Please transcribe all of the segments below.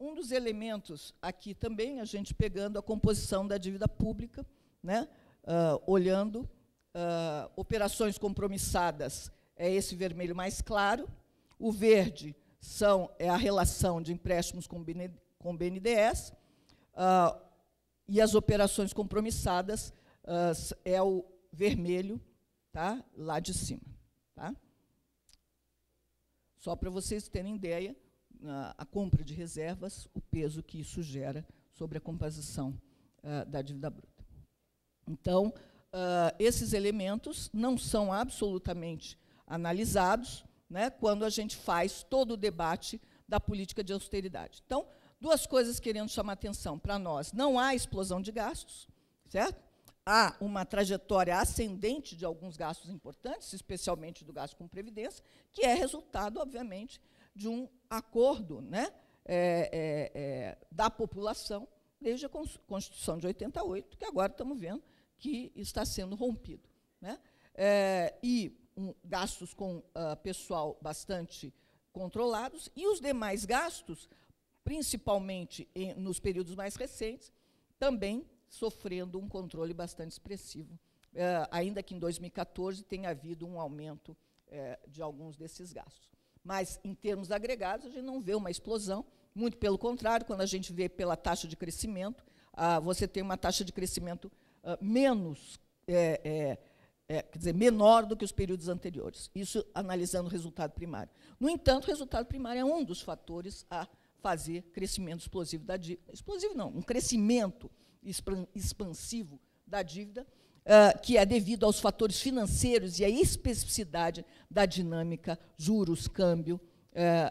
um dos elementos aqui também, a gente pegando a composição da dívida pública, né, olhando operações compromissadas, é esse vermelho mais claro, o verde é a relação de empréstimos com BNDES, e as operações compromissadas é o vermelho, tá, lá de cima. Tá? Só para vocês terem ideia, a compra de reservas, o peso que isso gera sobre a composição da dívida bruta. Então, esses elementos não são absolutamente analisados, né, quando a gente faz todo o debate da política de austeridade. Então, duas coisas querendo chamar atenção para nós. Não há explosão de gastos, certo? Há uma trajetória ascendente de alguns gastos importantes, especialmente do gasto com previdência, que é resultado, obviamente, de um acordo, né, da população desde a Constituição de 88, que agora estamos vendo que está sendo rompido. Né? E gastos com pessoal bastante controlados, e os demais gastos, principalmente nos períodos mais recentes, também sofrendo um controle bastante expressivo, ainda que em 2014 tenha havido um aumento de alguns desses gastos. Mas, em termos agregados, a gente não vê uma explosão, muito pelo contrário, quando a gente vê pela taxa de crescimento, você tem uma taxa de crescimento quer dizer, menor do que os períodos anteriores. Isso analisando o resultado primário. No entanto, o resultado primário é um dos fatores a fazer crescimento explosivo da dívida. Explosivo não, um crescimento expansivo da dívida, que é devido aos fatores financeiros e à especificidade da dinâmica juros, câmbio,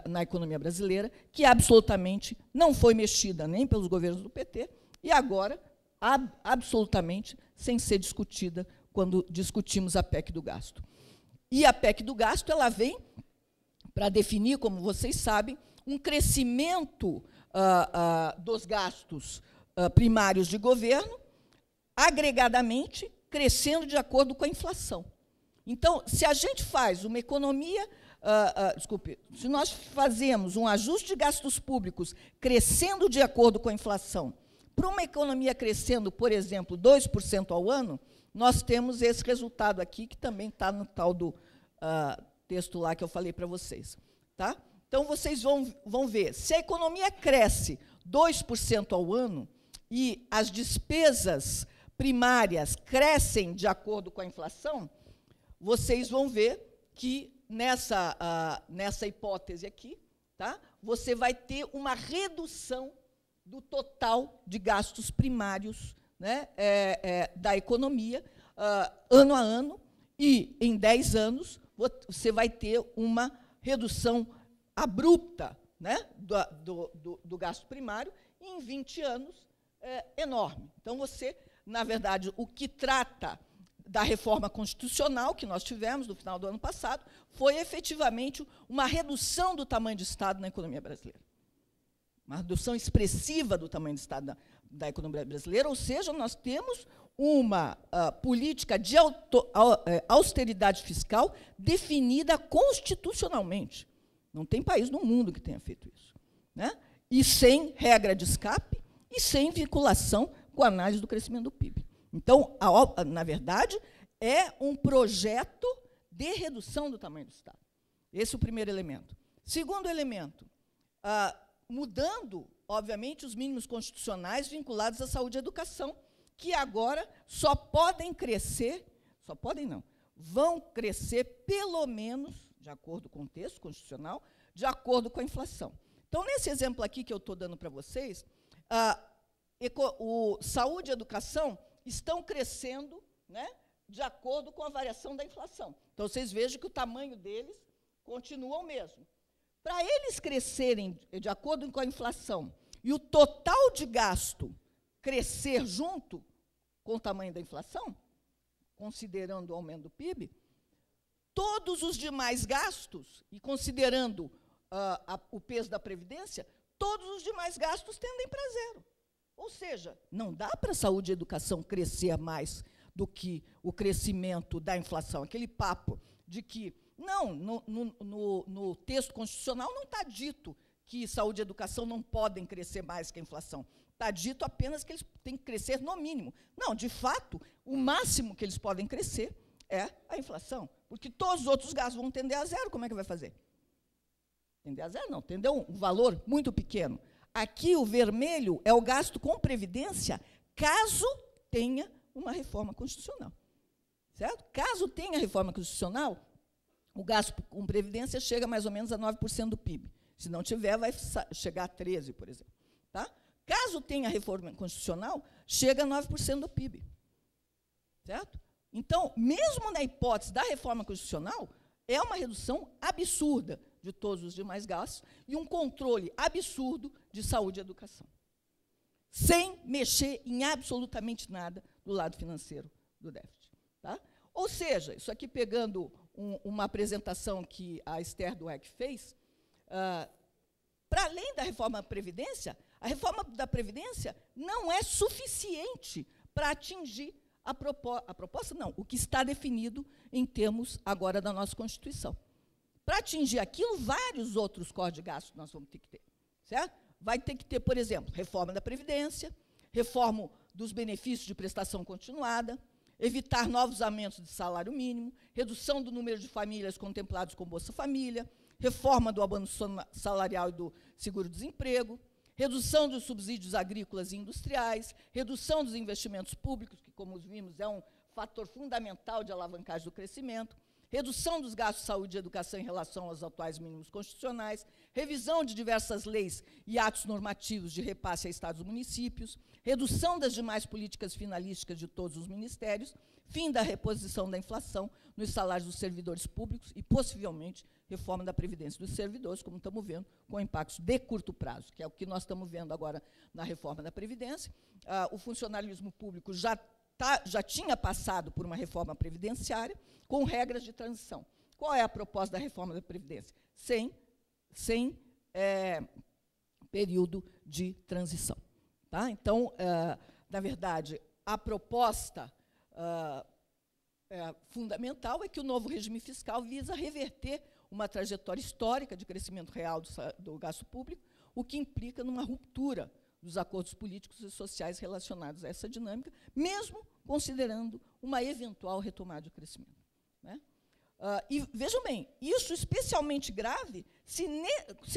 na economia brasileira, que absolutamente não foi mexida nem pelos governos do PT, e agora, absolutamente, sem ser discutida quando discutimos a PEC do gasto. E a PEC do gasto ela vem para definir, como vocês sabem, um crescimento dos gastos primários de governo, agregadamente, crescendo de acordo com a inflação. Então, se a gente faz uma economia, se nós fazemos um ajuste de gastos públicos crescendo de acordo com a inflação, para uma economia crescendo, por exemplo, 2% ao ano, nós temos esse resultado aqui, que também está no tal do texto lá que eu falei para vocês. Tá? Então, vocês vão ver, se a economia cresce 2% ao ano e as despesas primárias crescem de acordo com a inflação, vocês vão ver que, nessa hipótese aqui, tá, você vai ter uma redução do total de gastos primários, né, da economia, ano a ano, e, em 10 anos, você vai ter uma redução abrupta, né, do gasto primário, e, em 20 anos, enorme. Então, você, na verdade, o que trata da reforma constitucional que nós tivemos no final do ano passado foi, efetivamente, uma redução do tamanho do Estado na economia brasileira. Uma redução expressiva do tamanho do Estado da economia brasileira, ou seja, nós temos uma política de austeridade fiscal definida constitucionalmente. Não tem país no mundo que tenha feito isso. Né? E sem regra de escape e sem vinculação com a análise do crescimento do PIB. Então, na verdade, é um projeto de redução do tamanho do Estado. Esse é o primeiro elemento. Segundo elemento, mudando, obviamente, os mínimos constitucionais vinculados à saúde e à educação, que agora só podem crescer, só podem não, vão crescer pelo menos, de acordo com o texto constitucional, de acordo com a inflação. Então, nesse exemplo aqui que eu estou dando para vocês, saúde e educação estão crescendo, né, de acordo com a variação da inflação. Então, vocês vejam que o tamanho deles continua o mesmo. Para eles crescerem de acordo com a inflação e o total de gasto crescer junto com o tamanho da inflação, considerando o aumento do PIB, todos os demais gastos, e considerando o peso da Previdência, todos os demais gastos tendem para zero. Ou seja, não dá para a saúde e a educação crescer mais do que o crescimento da inflação. Aquele papo de que, não, no texto constitucional não está dito que saúde e educação não podem crescer mais que a inflação. Está dito apenas que eles têm que crescer no mínimo. Não, de fato, o máximo que eles podem crescer é a inflação, porque todos os outros gastos vão tender a zero. Como é que vai fazer? Tender a zero não, tender um valor muito pequeno. Aqui o vermelho é o gasto com previdência, caso tenha uma reforma constitucional. Certo? Caso tenha reforma constitucional, o gasto com previdência chega mais ou menos a 9% do PIB. Se não tiver, vai chegar a 13%, por exemplo. Tá? Caso tenha reforma constitucional, chega a 9% do PIB. Certo? Então, mesmo na hipótese da reforma constitucional, é uma redução absurda de todos os demais gastos e um controle absurdo de saúde e educação, sem mexer em absolutamente nada do lado financeiro do déficit. Tá? Ou seja, isso aqui pegando uma apresentação que a Esther Dweck fez, para além da reforma da Previdência, a reforma da Previdência não é suficiente para atingir a proposta, não, o que está definido em termos agora da nossa Constituição. Para atingir aquilo, vários outros cortes de gastos nós vamos ter que ter. Certo? Vai ter que ter, por exemplo, reforma da Previdência, reforma dos benefícios de prestação continuada, evitar novos aumentos de salário mínimo, redução do número de famílias contempladas com Bolsa Família, reforma do abono salarial e do seguro-desemprego, redução dos subsídios agrícolas e industriais, redução dos investimentos públicos, que, como vimos, é um fator fundamental de alavancagem do crescimento, redução dos gastos de saúde e educação em relação aos atuais mínimos constitucionais, revisão de diversas leis e atos normativos de repasse a estados e municípios, redução das demais políticas finalísticas de todos os ministérios, fim da reposição da inflação nos salários dos servidores públicos e, possivelmente, reforma da Previdência dos servidores, como estamos vendo, com impactos de curto prazo, que é o que nós estamos vendo agora na reforma da Previdência. O funcionalismo público já tinha passado por uma reforma previdenciária com regras de transição. Qual é a proposta da reforma da Previdência? Sem período de transição. Tá? Então, na verdade, a proposta fundamental é que o novo regime fiscal visa reverter uma trajetória histórica de crescimento real do gasto público, o que implica numa ruptura dos acordos políticos e sociais relacionados a essa dinâmica, mesmo considerando uma eventual retomada de crescimento. Né? E, vejam bem, isso especialmente grave se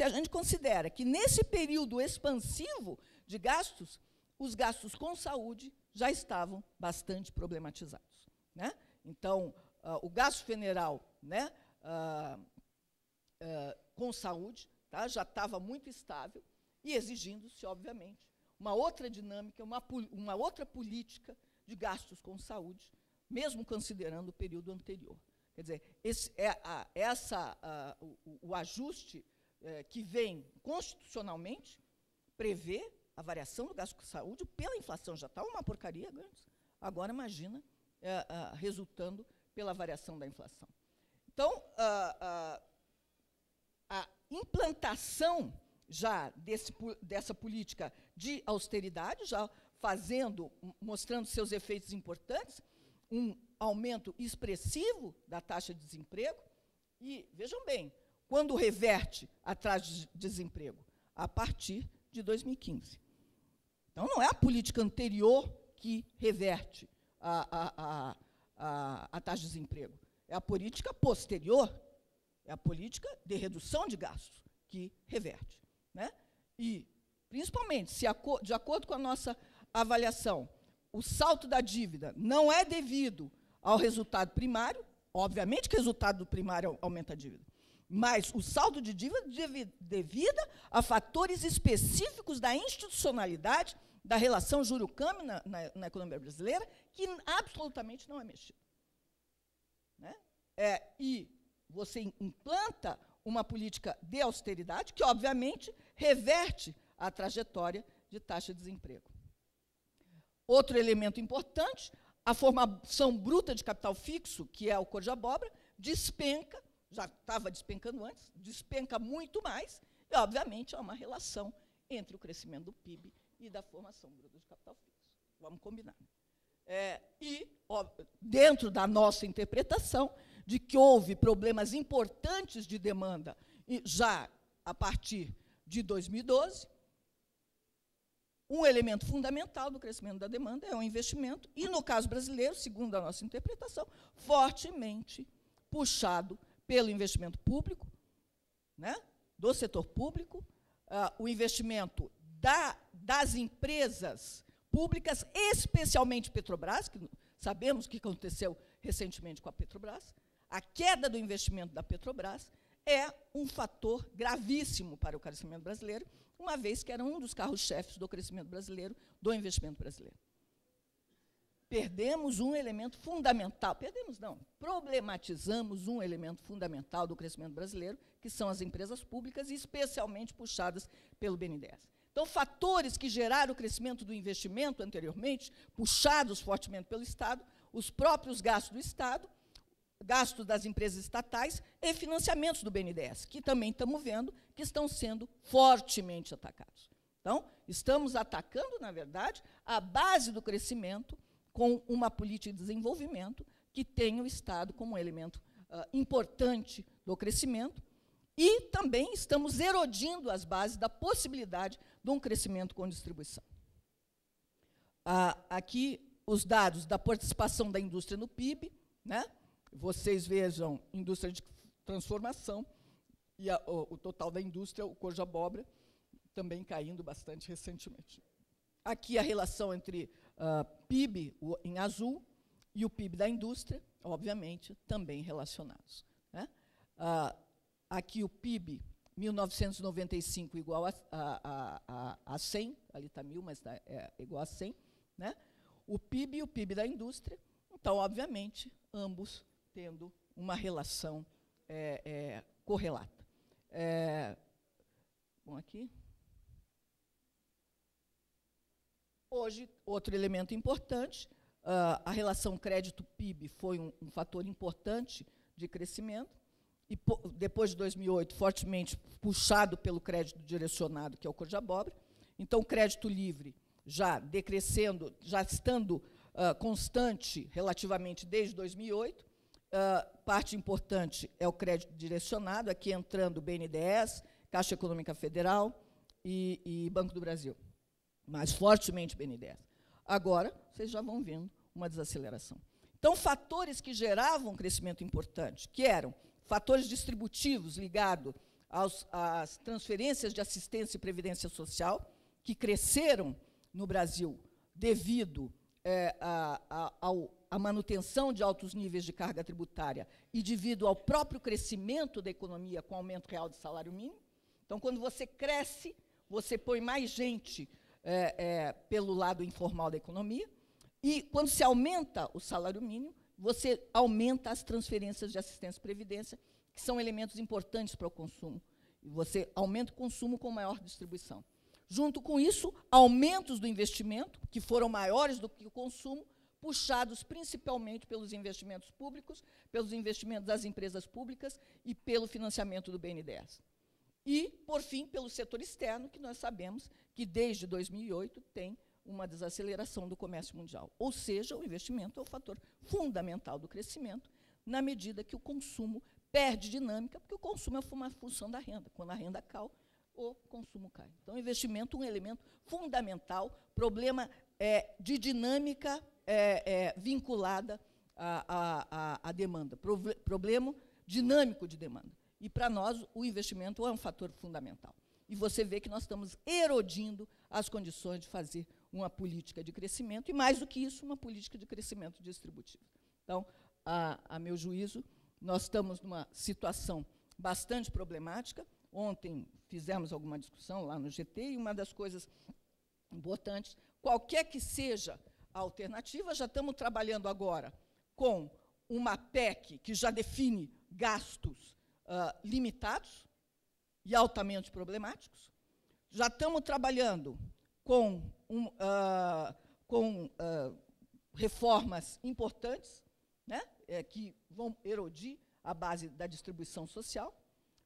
a gente considera que, nesse período expansivo de gastos, os gastos com saúde já estavam bastante problematizados. Né? Então, o gasto federal, né, com saúde, tá, já estava muito estável, e exigindo-se, obviamente, uma outra dinâmica, uma outra política de gastos com saúde, mesmo considerando o período anterior. Quer dizer, o ajuste que vem constitucionalmente prevê a variação do gasto com saúde pela inflação. Já está uma porcaria antes. Agora, imagina, resultando pela variação da inflação. Então, a implantação já dessa política de austeridade, já mostrando seus efeitos importantes, um aumento expressivo da taxa de desemprego, e, vejam bem, quando reverte a taxa de desemprego? A partir de 2015. Então, não é a política anterior que reverte a taxa de desemprego, é a política posterior, é a política de redução de gastos que reverte. Né? E, principalmente, se de acordo com a nossa avaliação, o salto da dívida não é devido ao resultado primário, obviamente que o resultado primário aumenta a dívida, mas o saldo de dívida devido a fatores específicos da institucionalidade da relação juro-câmbio na economia brasileira, que absolutamente não é mexido. Né? E você implanta uma política de austeridade que, obviamente, reverte a trajetória de taxa de desemprego. Outro elemento importante, a formação bruta de capital fixo, que é o cor de abóbora, despenca, já estava despencando antes, despenca muito mais, e, obviamente, há uma relação entre o crescimento do PIB e da formação bruta de capital fixo. Vamos combinar. Dentro da nossa interpretação, de que houve problemas importantes de demanda, já a partir de 2012, um elemento fundamental do crescimento da demanda é o investimento, e, no caso brasileiro, segundo a nossa interpretação, fortemente puxado pelo investimento público, né, do setor público, o investimento das empresas públicas, especialmente Petrobras, que sabemos o que aconteceu recentemente com a Petrobras. A queda do investimento da Petrobras é um fator gravíssimo para o crescimento brasileiro, uma vez que era um dos carros-chefes do crescimento brasileiro, do investimento brasileiro. Perdemos um elemento fundamental, problematizamos um elemento fundamental do crescimento brasileiro, que são as empresas públicas, especialmente puxadas pelo BNDES. Então, fatores que geraram o crescimento do investimento anteriormente, puxados fortemente pelo Estado, os próprios gastos do Estado, gastos das empresas estatais e financiamentos do BNDES, que também estamos vendo que estão sendo fortemente atacados. Então, estamos atacando, na verdade, a base do crescimento com uma política de desenvolvimento que tem o Estado como um elemento importante do crescimento, e também estamos erodindo as bases da possibilidade de um crescimento com distribuição. Aqui os dados da participação da indústria no PIB, né? Vocês vejam indústria de transformação e o total da indústria, o cor de abóbora, também caindo bastante recentemente. Aqui a relação entre PIB em azul e o PIB da indústria, obviamente, também relacionados, né? Aqui o PIB, 1995 igual a 100, ali está 1000, mas é igual a 100, né? O PIB e o PIB da indústria, então, obviamente, ambos tendo uma relação correlata. Bom, aqui. Hoje, outro elemento importante, a relação crédito-PIB foi um fator importante de crescimento, e depois de 2008, fortemente puxado pelo crédito direcionado, que é o cor de abóbora. Então, o crédito livre já decrescendo, já estando constante relativamente desde 2008. Parte importante é o crédito direcionado, aqui entrando o BNDES, Caixa Econômica Federal e Banco do Brasil, mas fortemente BNDES. Agora, vocês já vão vendo uma desaceleração. Então, fatores que geravam crescimento importante, que eram fatores distributivos ligados às transferências de assistência e previdência social, que cresceram no Brasil devido à manutenção de altos níveis de carga tributária e devido ao próprio crescimento da economia com aumento real de salário mínimo. Então, quando você cresce, você põe mais gente pelo lado informal da economia, e quando se aumenta o salário mínimo, você aumenta as transferências de assistência e previdência, que são elementos importantes para o consumo. E você aumenta o consumo com maior distribuição. Junto com isso, aumentos do investimento, que foram maiores do que o consumo, puxados principalmente pelos investimentos públicos, pelos investimentos das empresas públicas e pelo financiamento do BNDES. E, por fim, pelo setor externo, que nós sabemos que, desde 2008, tem uma desaceleração do comércio mundial. Ou seja, o investimento é o fator fundamental do crescimento, na medida que o consumo perde dinâmica, porque o consumo é uma função da renda. Quando a renda cai, o consumo cai. Então, o investimento é um elemento fundamental, problema de dinâmica vinculada à demanda, problema dinâmico de demanda. E, para nós, o investimento é um fator fundamental. E você vê que nós estamos erodindo as condições de fazer uma política de crescimento, e, mais do que isso, uma política de crescimento distributivo. Então, a meu juízo, nós estamos numa situação bastante problemática. Ontem fizemos alguma discussão lá no GT, e uma das coisas importantes, qualquer que seja a alternativa, já estamos trabalhando agora com uma PEC que já define gastos limitados e altamente problemáticos. Já estamos trabalhando com reformas importantes, né, que vão erodir a base da distribuição social.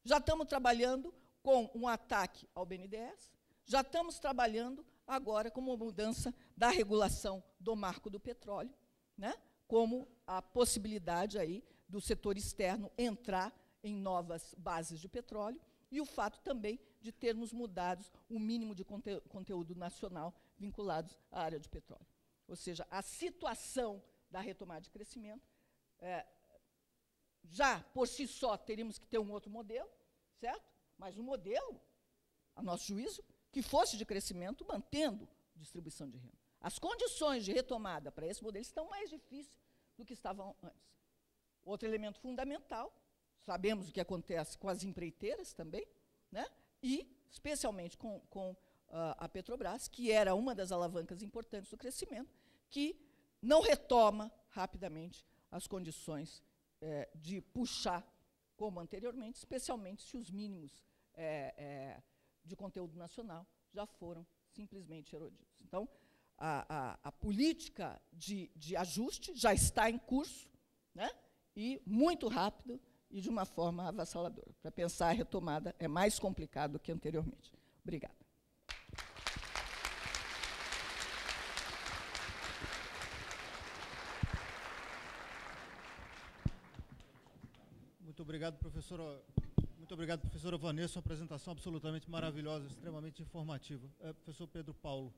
Já estamos trabalhando com um ataque ao BNDES. Já estamos trabalhando agora com uma mudança da regulação do marco do petróleo, né, como a possibilidade aí do setor externo entrar em novas bases de petróleo, e o fato também de termos mudado o mínimo de conteúdo nacional vinculados à área de petróleo. Ou seja, a situação da retomada de crescimento, já por si só teríamos que ter um outro modelo, certo? Mas um modelo, a nosso juízo, que fosse de crescimento, mantendo distribuição de renda. As condições de retomada para esse modelo estão mais difíceis do que estavam antes. Outro elemento fundamental, sabemos o que acontece com as empreiteiras também, né? E, especialmente, com a Petrobras, que era uma das alavancas importantes do crescimento, que não retoma rapidamente as condições de puxar, como anteriormente, especialmente se os mínimos de conteúdo nacional já foram simplesmente erodidos. Então, a política de ajuste já está em curso, né? E muito rápido e de uma forma avassaladora. Para pensar a retomada é mais complicado do que anteriormente. Obrigada. Muito obrigado, professora. Muito obrigado, professora Vanessa. Uma apresentação absolutamente maravilhosa, extremamente informativa. Professor Pedro Paulo.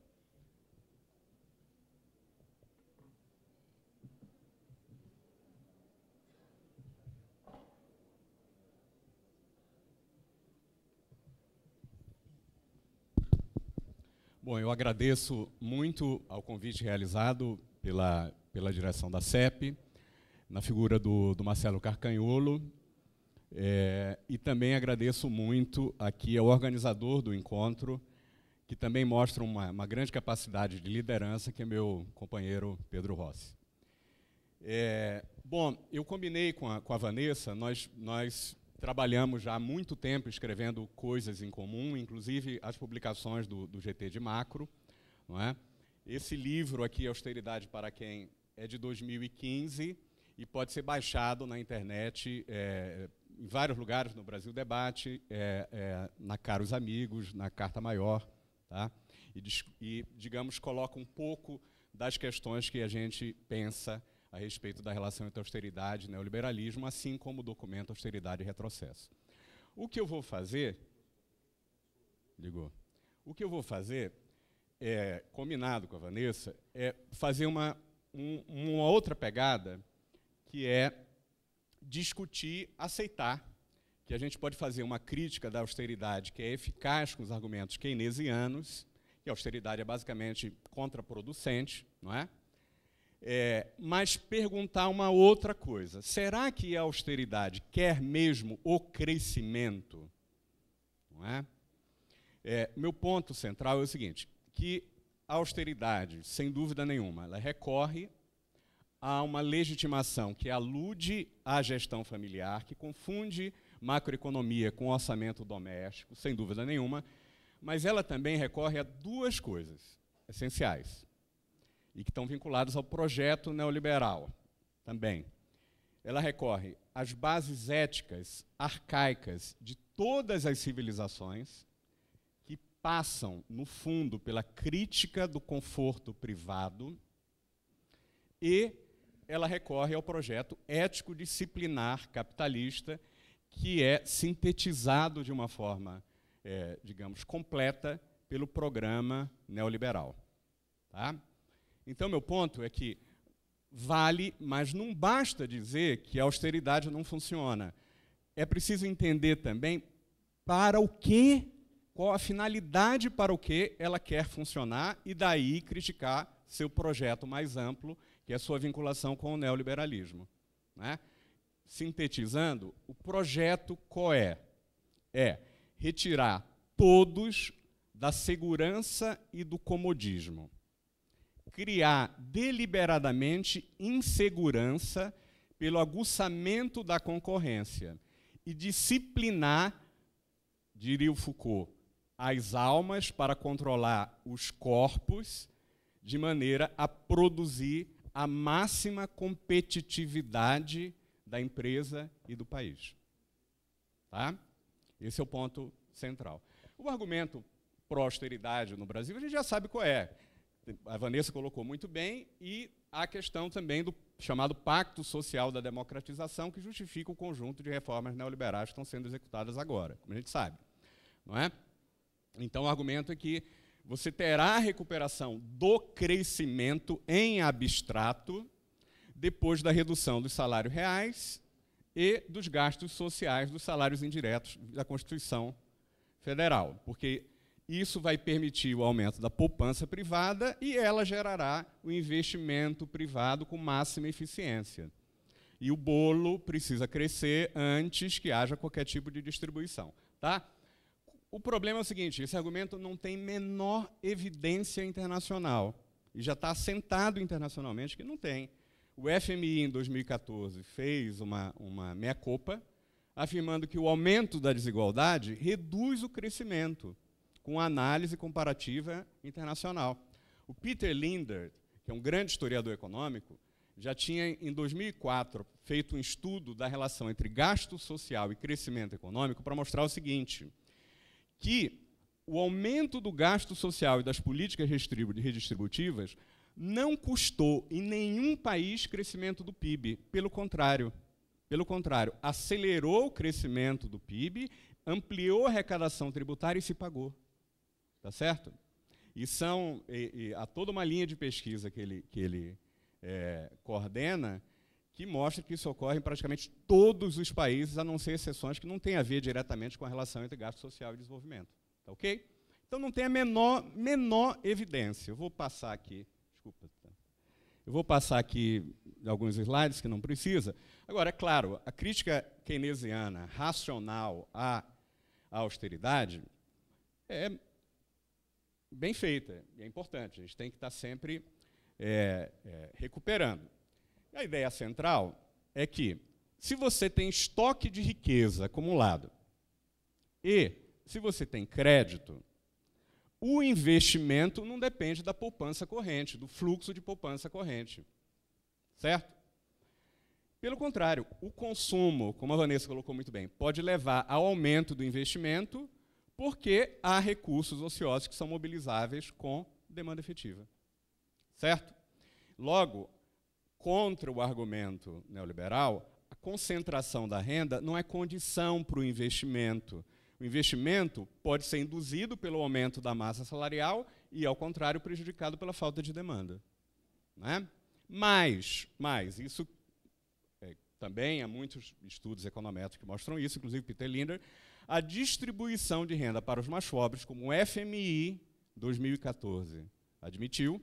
Bom, eu agradeço muito ao convite realizado pela direção da CEP, na figura do Marcelo Carcanholo, e também agradeço muito aqui ao organizador do encontro, que também mostra uma grande capacidade de liderança, que é meu companheiro Pedro Rossi. Bom, eu combinei com a Vanessa, nós trabalhamos já há muito tempo escrevendo coisas em comum, inclusive as publicações do GT de Macro. Não é? Esse livro aqui, Austeridade para Quem, é de 2015 e pode ser baixado na internet em vários lugares no Brasil Debate, na Caros Amigos, na Carta Maior. Tá? E, digamos, coloca um pouco das questões que a gente pensa a respeito da relação entre austeridade e neoliberalismo, assim como o documento Austeridade e Retrocesso. O que eu vou fazer, combinado com a Vanessa, é fazer uma outra pegada, que é discutir, aceitar que a gente pode fazer uma crítica da austeridade que é eficaz com os argumentos keynesianos, que a austeridade é basicamente contraproducente, não é? Mas perguntar uma outra coisa. Será que a austeridade quer mesmo o crescimento? Não é? Meu ponto central é o seguinte, que a austeridade, sem dúvida nenhuma, ela recorre a uma legitimação que alude à gestão familiar, que confunde macroeconomia com orçamento doméstico, sem dúvida nenhuma, mas ela também recorre a duas coisas essenciais, e que estão vinculados ao projeto neoliberal também. Ela recorre às bases éticas arcaicas de todas as civilizações, que passam, no fundo, pela crítica do conforto privado, e ela recorre ao projeto ético-disciplinar capitalista, que é sintetizado de uma forma, digamos, completa pelo programa neoliberal. Tá? Então, meu ponto é que vale, mas não basta dizer que a austeridade não funciona. É preciso entender também para o quê, qual a finalidade para o que ela quer funcionar, e daí criticar seu projeto mais amplo, que é a sua vinculação com o neoliberalismo. Né? Sintetizando, o projeto qual é? É retirar todos da segurança e do comodismo. Criar deliberadamente insegurança pelo aguçamento da concorrência e disciplinar, diria o Foucault, as almas para controlar os corpos de maneira a produzir a máxima competitividade da empresa e do país. Tá? Esse é o ponto central. O argumento pró-austeridade no Brasil, a gente já sabe qual é. A Vanessa colocou muito bem, e a questão também do chamado Pacto Social da Democratização, que justifica o conjunto de reformas neoliberais que estão sendo executadas agora, como a gente sabe. Não é? Então, o argumento é que você terá a recuperação do crescimento em abstrato depois da redução dos salários reais e dos gastos sociais dos salários indiretos da Constituição Federal, porque isso vai permitir o aumento da poupança privada e ela gerará o investimento privado com máxima eficiência. E o bolo precisa crescer antes que haja qualquer tipo de distribuição. Tá? O problema é o seguinte, esse argumento não tem menor evidência internacional, e já está assentado internacionalmente que não tem. O FMI, em 2014, fez uma meia-culpa, afirmando que o aumento da desigualdade reduz o crescimento, com análise comparativa internacional. O Peter Lindner, que é um grande historiador econômico, já tinha, em 2004, feito um estudo da relação entre gasto social e crescimento econômico para mostrar o seguinte, que o aumento do gasto social e das políticas redistributivas não custou em nenhum país crescimento do PIB. Pelo contrário, acelerou o crescimento do PIB, ampliou a arrecadação tributária e se pagou. Tá certo? E há toda uma linha de pesquisa que ele coordena que mostra que isso ocorre em praticamente todos os países, a não ser exceções que não têm a ver diretamente com a relação entre gasto social e desenvolvimento. Tá ok? Então não tem a menor evidência. Eu vou passar aqui, desculpa. Eu vou passar aqui alguns slides que não precisa. Agora, é claro, a crítica keynesiana racional à austeridade é bem feita, e é importante. A gente tem que estar sempre recuperando. A ideia central é que, se você tem estoque de riqueza acumulado e se você tem crédito, o investimento não depende da poupança corrente, do fluxo de poupança corrente. Certo? Pelo contrário, o consumo, como a Vanessa colocou muito bem, pode levar ao aumento do investimento porque há recursos ociosos que são mobilizáveis com demanda efetiva. Certo? Logo, contra o argumento neoliberal, a concentração da renda não é condição para o investimento. O investimento pode ser induzido pelo aumento da massa salarial e, ao contrário, prejudicado pela falta de demanda. Né? Mas isso também há muitos estudos econométricos que mostram isso, inclusive Peter Lindner, a distribuição de renda para os mais pobres, como o FMI 2014 admitiu,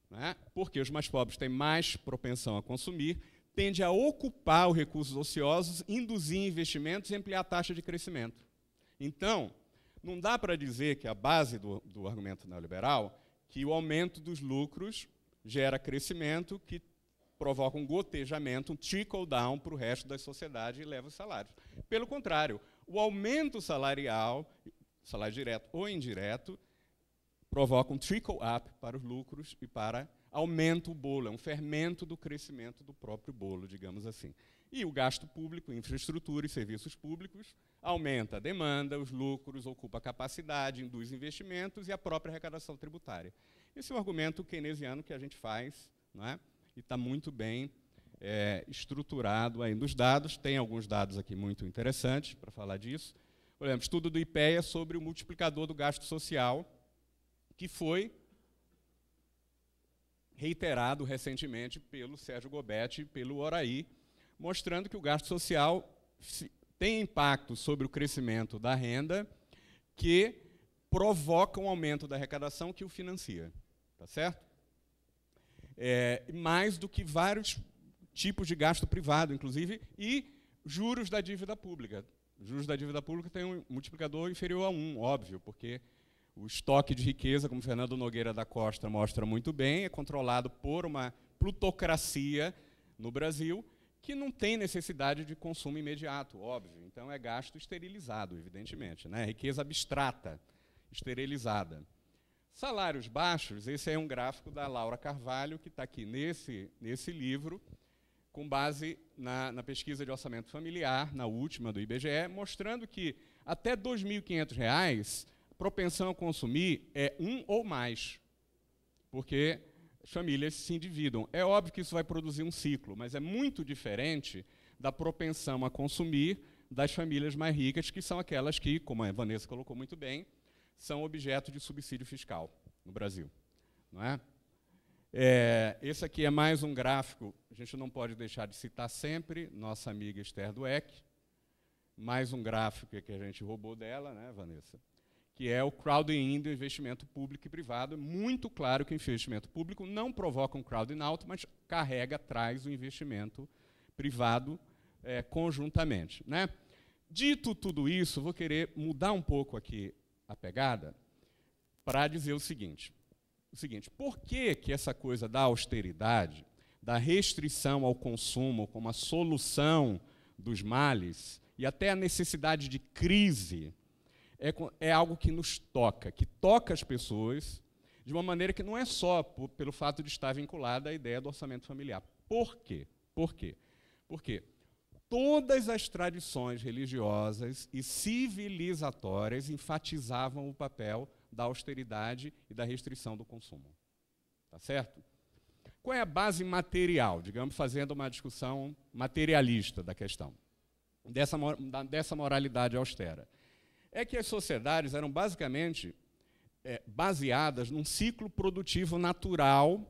né, porque os mais pobres têm mais propensão a consumir, tende a ocupar os recursos ociosos, induzir investimentos e ampliar a taxa de crescimento. Então, não dá para dizer que a base do argumento neoliberal, que o aumento dos lucros gera crescimento, que provoca um gotejamento, um trickle-down para o resto da sociedade e leva os salários. Pelo contrário, o aumento salarial, salário direto ou indireto, provoca um trickle-up para os lucros e para aumento do bolo, é um fermento do crescimento do próprio bolo, digamos assim. E o gasto público, infraestrutura e serviços públicos, aumenta a demanda, os lucros, ocupa a capacidade, induz investimentos e a própria arrecadação tributária. Esse é o argumento keynesiano que a gente faz, não é? E está muito bem estruturado aí nos dados. Tem alguns dados aqui muito interessantes para falar disso. Por exemplo, estudo do IPEA sobre o multiplicador do gasto social, que foi reiterado recentemente pelo Sérgio Gobetti e pelo Oraí, mostrando que o gasto social tem impacto sobre o crescimento da renda que provoca um aumento da arrecadação que o financia. Tá certo? Mais do que vários tipos de gasto privado, inclusive, e juros da dívida pública. Juros da dívida pública tem um multiplicador inferior a 1, óbvio, porque o estoque de riqueza, como Fernando Nogueira da Costa mostra muito bem, é controlado por uma plutocracia no Brasil que não tem necessidade de consumo imediato, óbvio. Então, é gasto esterilizado, evidentemente, né? Riqueza abstrata, esterilizada. Salários baixos, esse é um gráfico da Laura Carvalho, que está aqui nesse livro, com base na pesquisa de orçamento familiar, na última do IBGE, mostrando que até R$ 2.500, a propensão a consumir é 1 ou mais, porque as famílias se endividam. É óbvio que isso vai produzir um ciclo, mas é muito diferente da propensão a consumir das famílias mais ricas, que são aquelas que, como a Vanessa colocou muito bem, são objeto de subsídio fiscal no Brasil. Não é? Esse aqui é mais um gráfico, a gente não pode deixar de citar sempre, nossa amiga Esther Dweck, mais um gráfico que a gente roubou dela, né, Vanessa? Que é o crowding-in do investimento público e privado. É muito claro que o investimento público não provoca um crowding out, mas traz o investimento privado conjuntamente. Né? Dito tudo isso, vou querer mudar um pouco aqui a pegada para dizer o seguinte, por que essa coisa da austeridade, da restrição ao consumo como a solução dos males, e até a necessidade de crise, é algo que nos toca, que toca as pessoas de uma maneira que não é só pelo fato de estar vinculada à ideia do orçamento familiar. Por quê? Porque todas as tradições religiosas e civilizatórias enfatizavam o papel da austeridade e da restrição do consumo. Tá certo? Qual é a base material, digamos, fazendo uma discussão materialista da questão, dessa moralidade austera? É que as sociedades eram basicamente baseadas num ciclo produtivo natural